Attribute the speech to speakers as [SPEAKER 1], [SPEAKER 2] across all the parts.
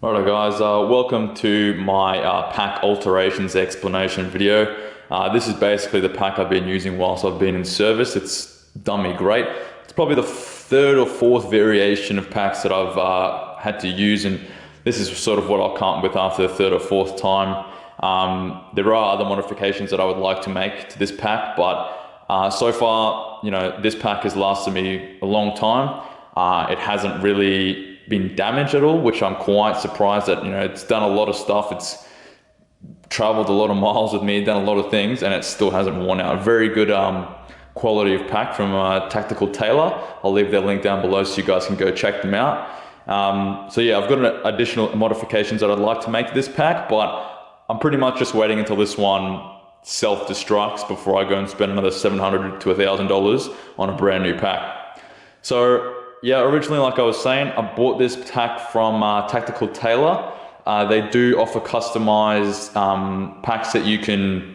[SPEAKER 1] Alright guys, welcome to my pack alterations explanation video. This is basically the pack I've been using whilst I've been in service. It's done me great. It's probably the third or fourth variation of packs that I've had to use, and this is sort of what I'll come up with after the third or fourth time. There are other modifications that I would like to make to this pack, but so far, this pack has lasted me a long time. It hasn't really been damaged at all, which I'm quite surprised that, it's done a lot of stuff. It's traveled a lot of miles with me, done a lot of things, and it still hasn't worn out. Very good quality of pack from Tactical Tailor. I'll leave their link down below so you guys can go check them out. So yeah, I've got additional modifications that I'd like to make to this pack, but I'm pretty much just waiting until this one self-destructs before I go and spend another $700 to $1,000 on a brand new pack. So yeah, originally, like I was saying, I bought this pack from Tactical Tailor. They do offer customized packs that you can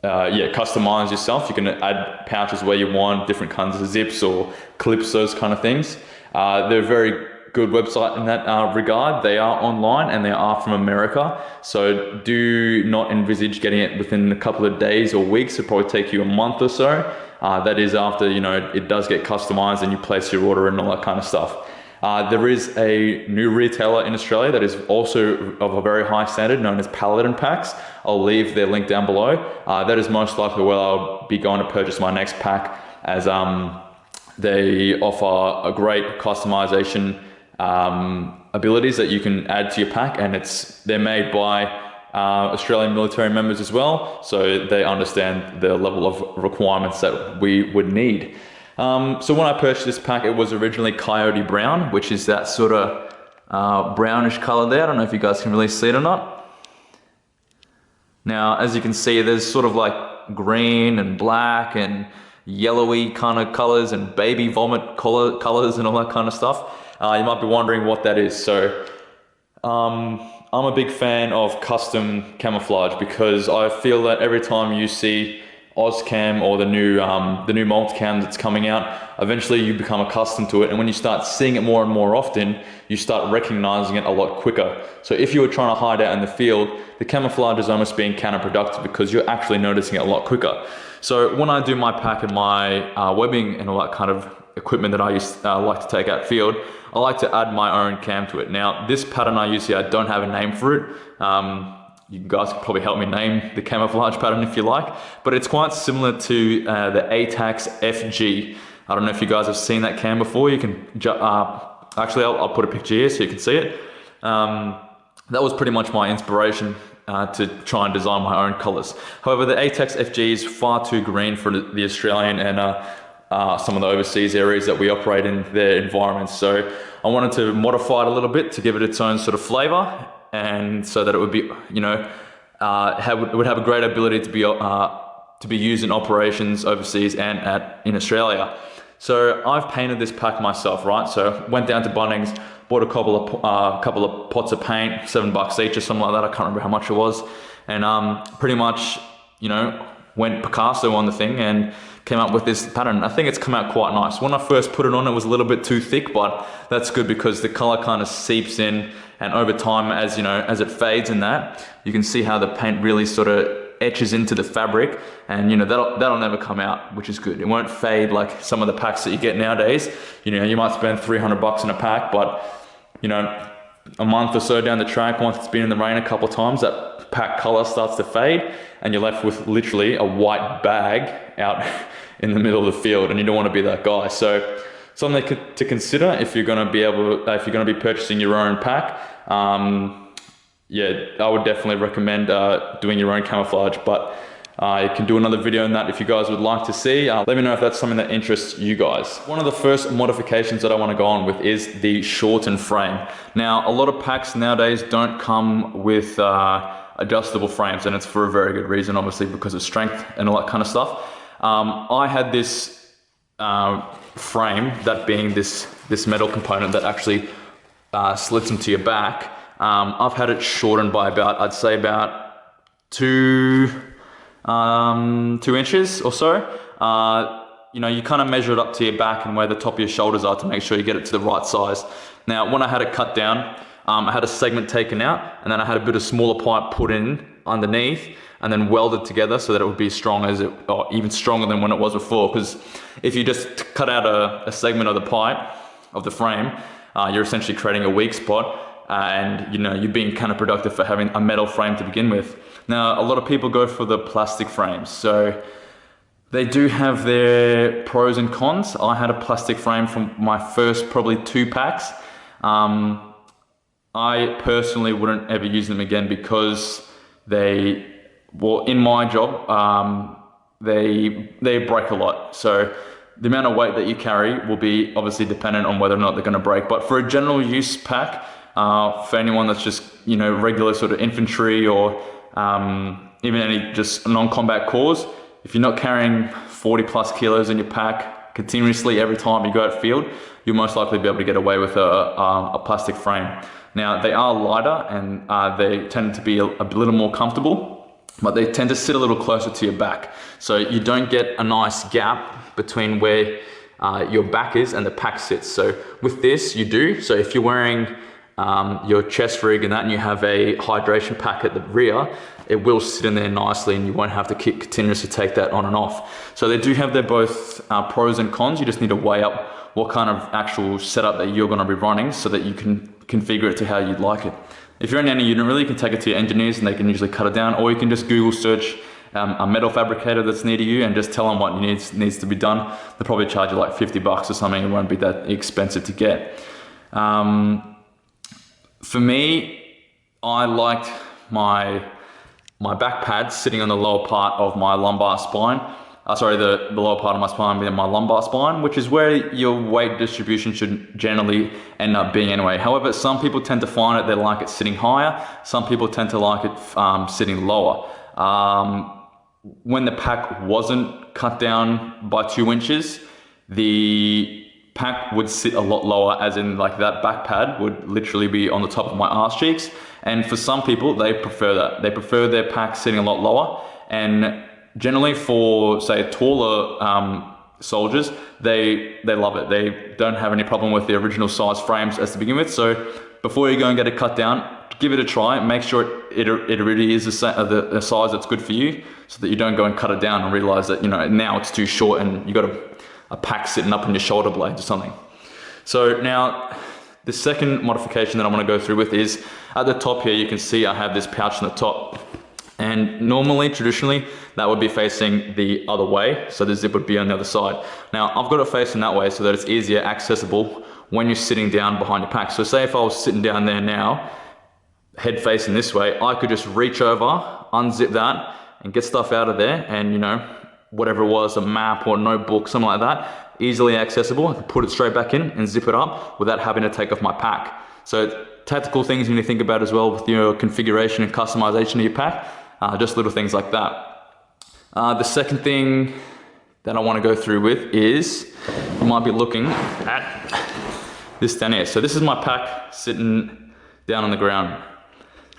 [SPEAKER 1] customize yourself. You can add pouches where you want, different kinds of zips or clips, those kind of things. They're a very good website in that regard. They are online and they are from America. So do not envisage getting it within a couple of days or weeks. It'll probably take you a month or so. That is after, it does get customized and you place your order and all that kind of stuff. There is a new retailer in Australia that is also of a very high standard, known as Paladin Packs. I'll leave their link down below. That is most likely where I'll be going to purchase my next pack, as they offer a great customization abilities that you can add to your pack, and they're made by Australian military members as well, so they understand the level of requirements that we would need. So when I purchased this pack, it was originally Coyote Brown, which is that sort of brownish color there. I don't know if you guys can really see it or not. Now, as you can see, there's sort of like green and black and yellowy kind of colors and baby vomit colors and all that kind of stuff. You might be wondering what that is. So I'm a big fan of custom camouflage, because I feel that every time you see OzCam or the new multicam that's coming out, eventually you become accustomed to it, and when you start seeing it more and more often, you start recognizing it a lot quicker. So if you were trying to hide out in the field, the camouflage is almost being counterproductive because you're actually noticing it a lot quicker. So when I do my pack and my webbing and all that kind of equipment that I like to take out field, I like to add my own cam to it. Now, this pattern I use here, I don't have a name for it. You guys could probably help me name the camouflage pattern if you like, but it's quite similar to the ATAX FG. I don't know if you guys have seen that cam before. You can, actually I'll put a picture here so you can see it. That was pretty much my inspiration to try and design my own colors. However, the ATAX FG is far too green for the Australian and some of the overseas areas that we operate in, their environments. So I wanted to modify it a little bit to give it its own sort of flavor, and so that it would be, would have a great ability to be used in operations overseas and in Australia. So I've painted this pack myself, right? So went down to Bunnings, bought a couple of pots of paint, $7 each or something like that. I can't remember how much it was, and pretty much, went Picasso on the thing and came up with this pattern. I think it's come out quite nice. When I first put it on, it was a little bit too thick, but that's good because the color kind of seeps in, and over time, as it fades in that, you can see how the paint really sort of etches into the fabric, and that'll never come out, which is good. It won't fade like some of the packs that you get nowadays. You might spend $300 in a pack, but a month or so down the track, once it's been in the rain a couple of times, that pack color starts to fade, and you're left with literally a white bag out in the middle of the field, and you don't want to be that guy. So something to consider if you're going to be purchasing your own pack. Yeah, I would definitely recommend doing your own camouflage, but I can do another video on that if you guys would like to see. Let me know if that's something that interests you guys. One of the first modifications that I want to go on with is the shortened frame. Now, a lot of packs nowadays don't come with adjustable frames, and it's for a very good reason, obviously, because of strength and all that kind of stuff. I had this frame, that being this metal component that actually slits into your back. I've had it shortened by I'd say about 2 inches or so. You kind of measure it up to your back and where the top of your shoulders are to make sure you get it to the right size. Now, when I had it cut down, I had a segment taken out, and then I had a bit of smaller pipe put in underneath, and then welded together so that it would be strong as it, or even stronger than when it was before. Because if you just cut out a segment of the pipe, of the frame, you're essentially creating a weak spot, and you're being counterproductive for having a metal frame to begin with. Now, a lot of people go for the plastic frames. So they do have their pros and cons. I had a plastic frame from my first probably 2 packs. I personally wouldn't ever use them again because in my job, they break a lot. So the amount of weight that you carry will be obviously dependent on whether or not they're going to break. But for a general use pack, for anyone that's just regular sort of infantry or even any just non-combat corps, if you're not carrying 40 plus kilos in your pack continuously every time you go out field, you'll most likely be able to get away with a plastic frame. Now, they are lighter and they tend to be a little more comfortable, but they tend to sit a little closer to your back. So you don't get a nice gap between where your back is and the pack sits. So with this, you do. So if you're wearing your chest rig and that, and you have a hydration pack at the rear, it will sit in there nicely and you won't have to continuously take that on and off. So they do have their both pros and cons. You just need to weigh up what kind of actual setup that you're going to be running so that you can configure it to how you'd like it. If you're in any unit really, you can take it to your engineers and they can usually cut it down, or you can just Google search a metal fabricator that's near to you and just tell them what needs to be done. They'll probably charge you like 50 bucks or something. It won't be that expensive to get. For me, I liked my back pad sitting on the lower part of my lumbar spine. The lower part of my spine being my lumbar spine, which is where your weight distribution should generally end up being anyway. However, some people tend to find it, they like it sitting higher. Some people tend to like it sitting lower. When the pack wasn't cut down by 2 inches, the pack would sit a lot lower, as in like that back pad would literally be on the top of my arse cheeks. And for some people, they prefer that. They prefer their pack sitting a lot lower. And generally for, say, taller soldiers, they love it. They don't have any problem with the original size frames as to begin with. So before you go and get it cut down, give it a try. Make sure it really is the size that's good for you, so that you don't go and cut it down and realize that now it's too short and you got a pack sitting up on your shoulder blades or something. So now the second modification that I want to go through with is at the top here. You can see I have this pouch on the top. And normally, traditionally, that would be facing the other way. So the zip would be on the other side. Now, I've got it facing that way so that it's easier accessible when you're sitting down behind your pack. So say if I was sitting down there now, head facing this way, I could just reach over, unzip that, and get stuff out of there. And whatever it was, a map or a notebook, something like that, easily accessible. I can put it straight back in and zip it up without having to take off my pack. So tactical things you need to think about as well with your configuration and customization of your pack. Just little things like that. The second thing that I want to go through with is, you might be looking at this down here. So this is my pack sitting down on the ground.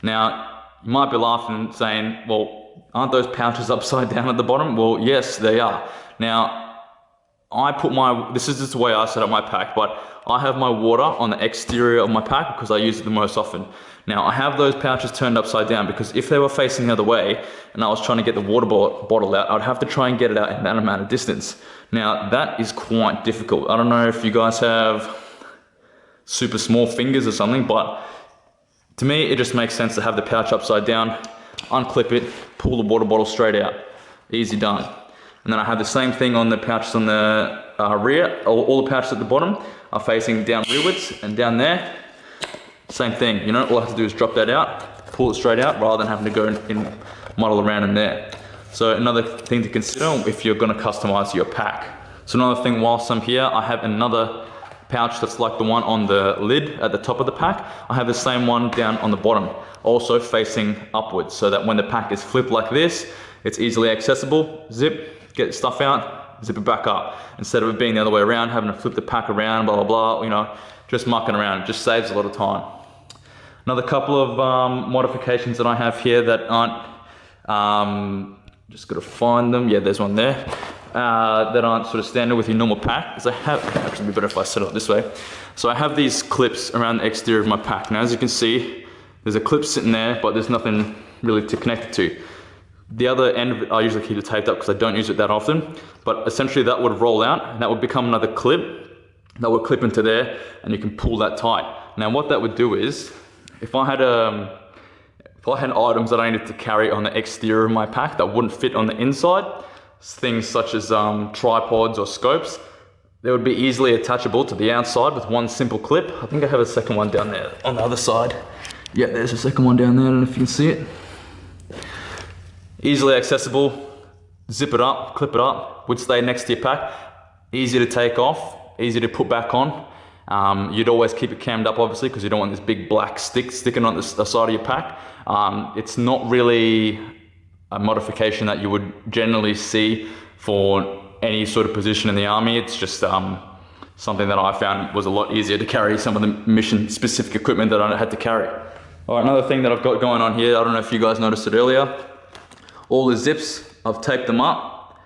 [SPEAKER 1] Now, you might be laughing saying, well, aren't those pouches upside down at the bottom? Well, yes, they are. Now, this is just the way I set up my pack, but I have my water on the exterior of my pack because I use it the most often. Now, I have those pouches turned upside down because if they were facing the other way and I was trying to get the water bottle out, I'd have to try and get it out in that amount of distance. Now, that is quite difficult. I don't know if you guys have super small fingers or something, but to me, it just makes sense to have the pouch upside down, unclip it, pull the water bottle straight out. Easy done. And then I have the same thing on the pouches on the rear. All the pouches at the bottom are facing down rearwards, and down there, same thing. All I have to do is drop that out, pull it straight out, rather than having to go and muddle around in there. So another thing to consider if you're going to customize your pack. So another thing, whilst I'm here, I have another pouch that's like the one on the lid at the top of the pack. I have the same one down on the bottom, also facing upwards, so that when the pack is flipped like this, it's easily accessible. Zip, get stuff out, zip it back up. Instead of it being the other way around, having to flip the pack around, blah, blah, blah, just mucking around. It just saves a lot of time. Another couple of modifications that I have here that aren't, just gotta find them. Yeah, there's one there. that aren't sort of standard with your normal pack is I have, actually it'd be better if I set it up this way. So I have these clips around the exterior of my pack. Now as you can see, there's a clip sitting there, but there's nothing really to connect it to. The other end of it, I usually keep it taped up because I don't use it that often, but essentially that would roll out and that would become another clip that would clip into there and you can pull that tight. Now what that would do is, if I had items that I needed to carry on the exterior of my pack that wouldn't fit on the inside, things such as tripods or scopes, they would be easily attachable to the outside with one simple clip. I think I have a second one down there on the other side. Yeah, there's a second one down there, I don't know if you can see it. Easily accessible, zip it up, clip it up, would stay next to your pack. Easy to take off, easy to put back on. You'd always keep it cammed up obviously because you don't want this big black stick sticking on the side of your pack. It's not really a modification that you would generally see for any sort of position in the army. It's just something that I found was a lot easier to carry some of the mission specific equipment that I had to carry. All right, another thing that I've got going on here, I don't know if you guys noticed it earlier. All the zips, I've taped them up.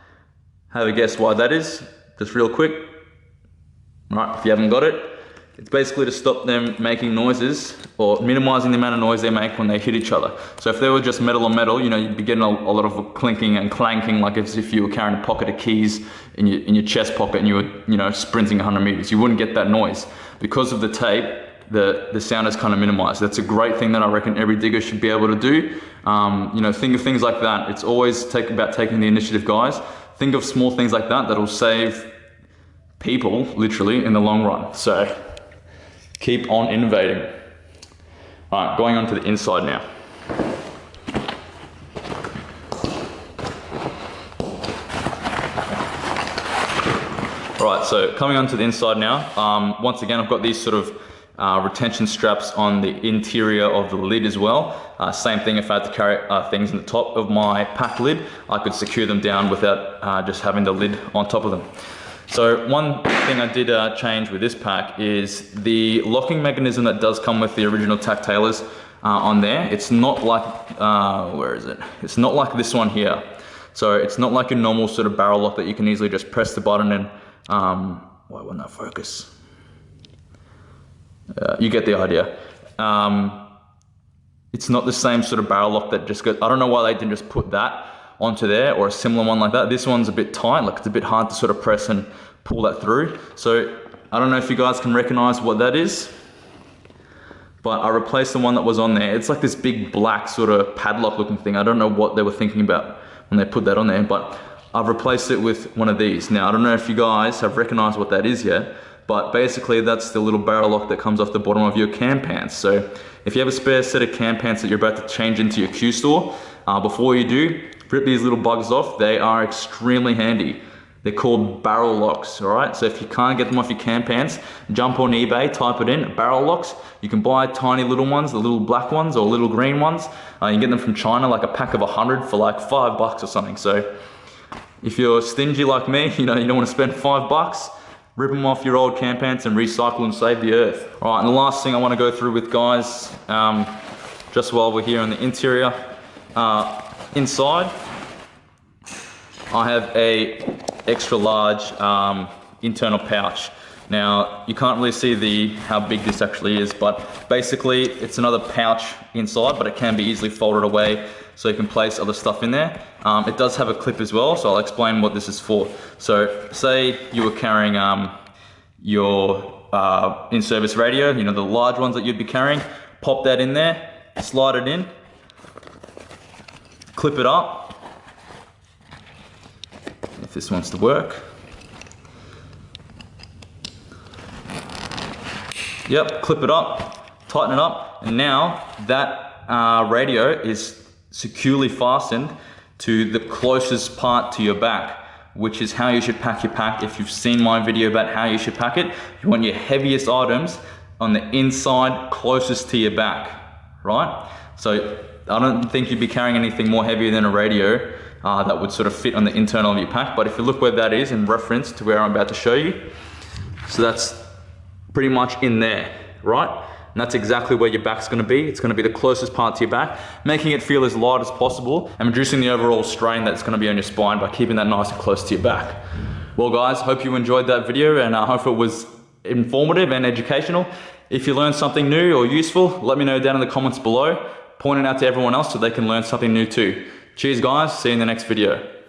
[SPEAKER 1] Have a guess why that is, just real quick. Right, if you haven't got it, it's basically to stop them making noises or minimizing the amount of noise they make when they hit each other. So if they were just metal on metal, you know, you'd be getting a lot of clinking and clanking, like as if you were carrying a pocket of keys in your chest pocket and you were, you know, sprinting 100 meters. You wouldn't get that noise. Because of the tape, the sound is kind of minimized. That's a great thing that I reckon every digger should be able to do. You know, think of things like that. It's always about taking the initiative, guys. Think of small things like that that'll save people, literally, in the long run. So keep on innovating. All right, going on to the inside now. All right, so coming on to the inside now. Once again, I've got these sort of retention straps on the interior of the lid as well. Same thing, if I had to carry things in the top of my pack lid, I could secure them down without just having the lid on top of them. So one thing I did change with this pack is the locking mechanism that does come with the original tack tailors on there. It's not like, where is it? It's not like this one here. So it's not like a normal sort of barrel lock that you can easily just press the button and, why wouldn't that focus? You get the idea. It's not the same sort of barrel lock that just goes, I don't know why they didn't just put that onto there or a similar one like that. This one's a bit tight, like it's a bit hard to sort of press and pull that through. So I don't know if you guys can recognize what that is, but I replaced the one that was on there. It's like this big black sort of padlock looking thing. I don't know what they were thinking about when they put that on there, but I've replaced it with one of these. Now, I don't know if you guys have recognized what that is yet, but basically that's the little barrel lock that comes off the bottom of your cam pants. So if you have a spare set of cam pants that you're about to change into your Q store, before you do, rip these little bugs off. They are extremely handy. They're called barrel locks, all right? So if you can't get them off your cam pants, jump on eBay, type it in, barrel locks. You can buy tiny little ones, the little black ones or little green ones. You can get them from China, like a pack of 100 for like $5 or something. So if you're stingy like me, you know, you don't want to spend $5, rip them off your old cam pants and recycle and save the earth. All right, and the last thing I want to go through with guys, just while we're here on the interior, inside, I have a extra large internal pouch. Now, you can't really see how big this actually is, but basically it's another pouch inside, but it can be easily folded away so you can place other stuff in there. It does have a clip as well, so I'll explain what this is for. So say you were carrying your in-service radio, you know, the large ones that you'd be carrying, pop that in there, slide it in, clip it up, if this wants to work. Yep, clip it up, tighten it up, and now that radio is securely fastened to the closest part to your back, which is how you should pack your pack. If you've seen my video about how you should pack it, you want your heaviest items on the inside closest to your back, right? So I don't think you'd be carrying anything more heavier than a radio that would sort of fit on the internal of your pack. But if you look where that is in reference to where I'm about to show you, so that's pretty much in there, right? and that's exactly where your back's going to be. It's going to be the closest part to your back, making it feel as light as possible and reducing the overall strain that's going to be on your spine by keeping that nice and close to your back. Well guys, hope you enjoyed that video, and I hope it was informative and educational. If you learned something new or useful, let me know down in the comments below. Point it out to everyone else so they can learn something new too. Cheers guys, see you in the next video.